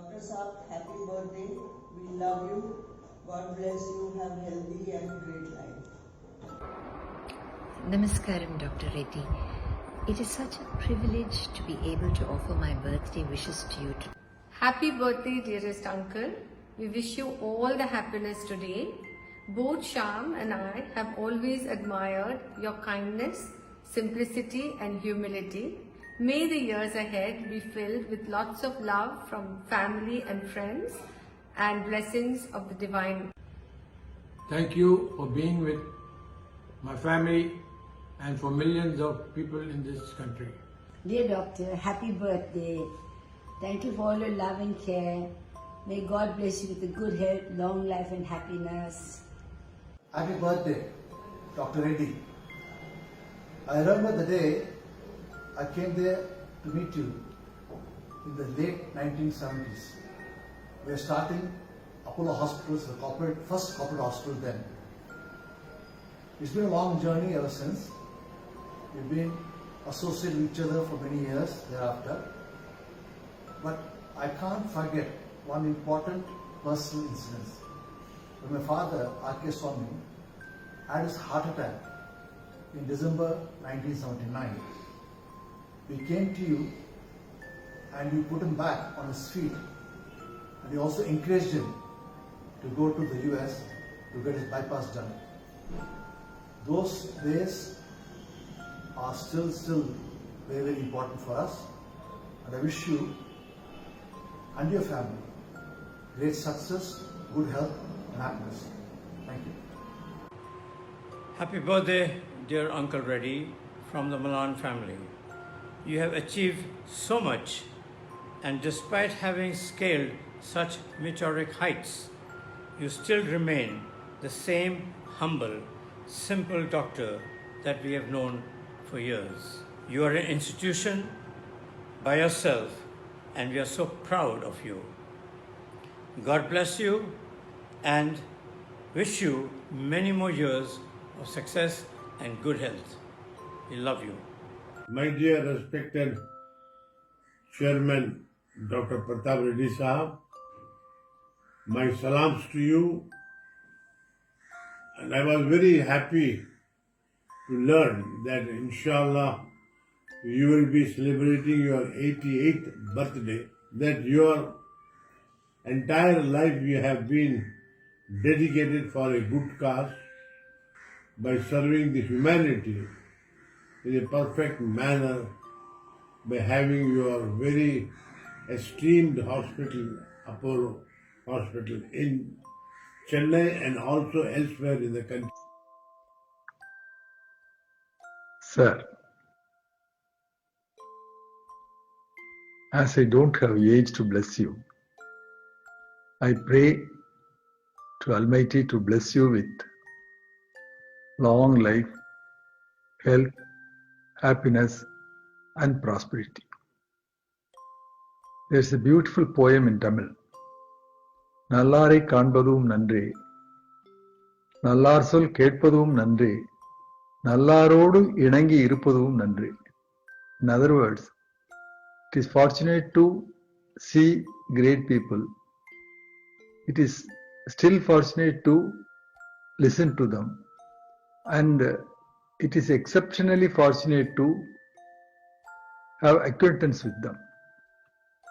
Dr. Saab, happy birthday. We love you. God bless you. Have healthy and great life. Namaskaram, Dr. Reddy. It is such a privilege to be able to offer my birthday wishes to you today. Happy birthday, dearest uncle. We wish you all the happiness today. Both Sham and I have always admired your kindness, simplicity and humility. May the years ahead be filled with lots of love from family and friends and blessings of the divine. Thank you for being with my family and for millions of people in this country. Dear Doctor, happy birthday. Thank you for all your love and care. May God bless you with a good health, long life and happiness. Happy birthday, Dr. Reddy. I remember the day I came there to meet you in the late 1970s. We were starting Apollo Hospitals, the first corporate hospital then. It's been a long journey ever since. We've been associated with each other for many years thereafter. But I can't forget one important personal incident. When my father, R.K. Swami, had his heart attack in December 1979, we came to you and you put him back on his feet, and you also encouraged him to go to the US to get his bypass done. Those days are still very, very important for us, and I wish you and your family great success, good health and happiness. Thank you. Happy birthday, dear Uncle Reddy from the Malan family. You have achieved so much, and despite having scaled such meteoric heights, you still remain the same humble, simple doctor that we have known for years. You are an institution by yourself, and we are so proud of you. God bless you and wish you many more years of success and good health. We love you. My dear respected Chairman Dr. Pratap Reddy Sahab, my salams to you, and I was very happy to learn that inshallah you will be celebrating your 88th birthday, that your entire life you have been dedicated for a good cause by serving the humanity in a perfect manner, by having your very esteemed hospital, Apollo Hospital in Chennai and also elsewhere in the country. Sir, as I don't have age to bless you, I pray to Almighty to bless you with long life, health, happiness and prosperity. There's a beautiful poem in Tamil. Nallarai kaanpadum nandre, nallar sol ketpadum nandre, nallarodu inangi iruppadum nandre. In other words, it is fortunate to see great people. It is still fortunate to listen to them. And it is exceptionally fortunate to have acquaintance with them.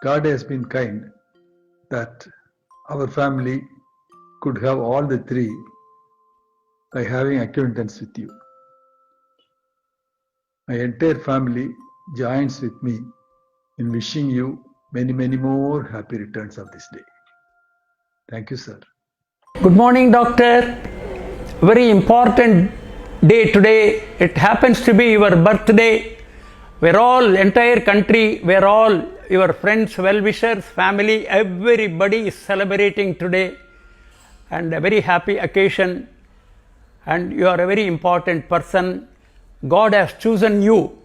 God has been kind that our family could have all the three by having acquaintance with you. My entire family joins with me in wishing you many, many more happy returns of this day. Thank you, sir. Good morning, doctor. Very important day today. It happens to be your birthday. We're all, entire country, we're all your friends, well-wishers, family, everybody is celebrating today, and a very happy occasion, and you are a very important person. God has chosen you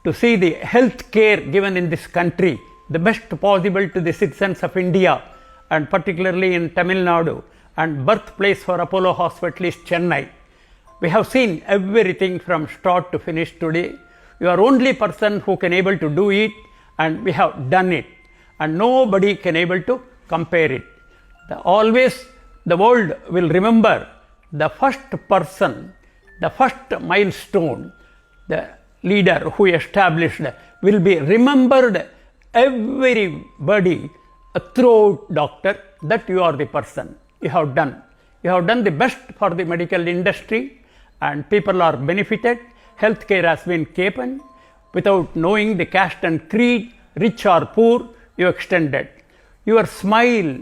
to see the health care given in this country, the best possible to the citizens of India, and particularly in Tamil Nadu, and birthplace for Apollo Hospital is Chennai. We have seen everything from start to finish today. You are only person who can able to do it, and we have done it. and nobody can able to compare it. Always the world will remember the first person, the first milestone, the leader who established will be remembered everybody throughout, doctor, that you are the person. You have done the best for the medical industry and people are benefited. Healthcare has been given without knowing the caste and creed, rich or poor, you extended. Your smile,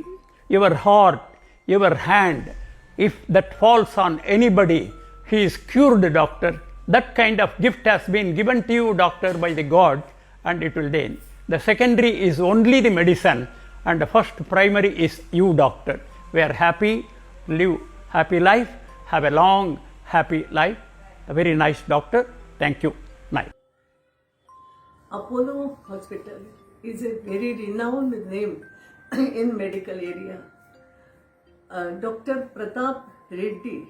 your heart, your hand, if that falls on anybody, he is cured, doctor. That kind of gift has been given to you, doctor, by the God, and it will then. The secondary is only the medicine, and the first primary is you, doctor. We are happy, live happy life, have a long, happy life. A very nice doctor. Thank you. Nice. Apollo Hospital is a very renowned name in medical area. Dr. Pratap Reddy,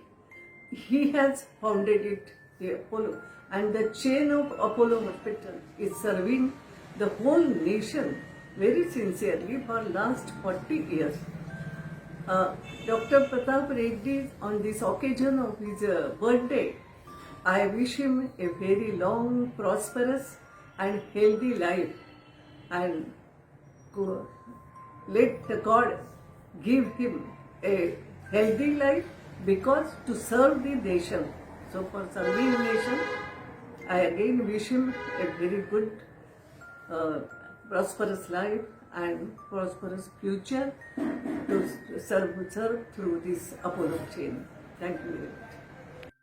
he has founded it, the Apollo, and the chain of Apollo Hospital is serving the whole nation very sincerely for last 40 years. Dr. Pratap Reddy, on this occasion of his birthday, I wish him a very long, prosperous and healthy life, and let the God give him a healthy life, because to serve the nation. So for serving the nation, I again wish him a very good, prosperous life and prosperous future to serve through this Apollo chain. Thank you very much.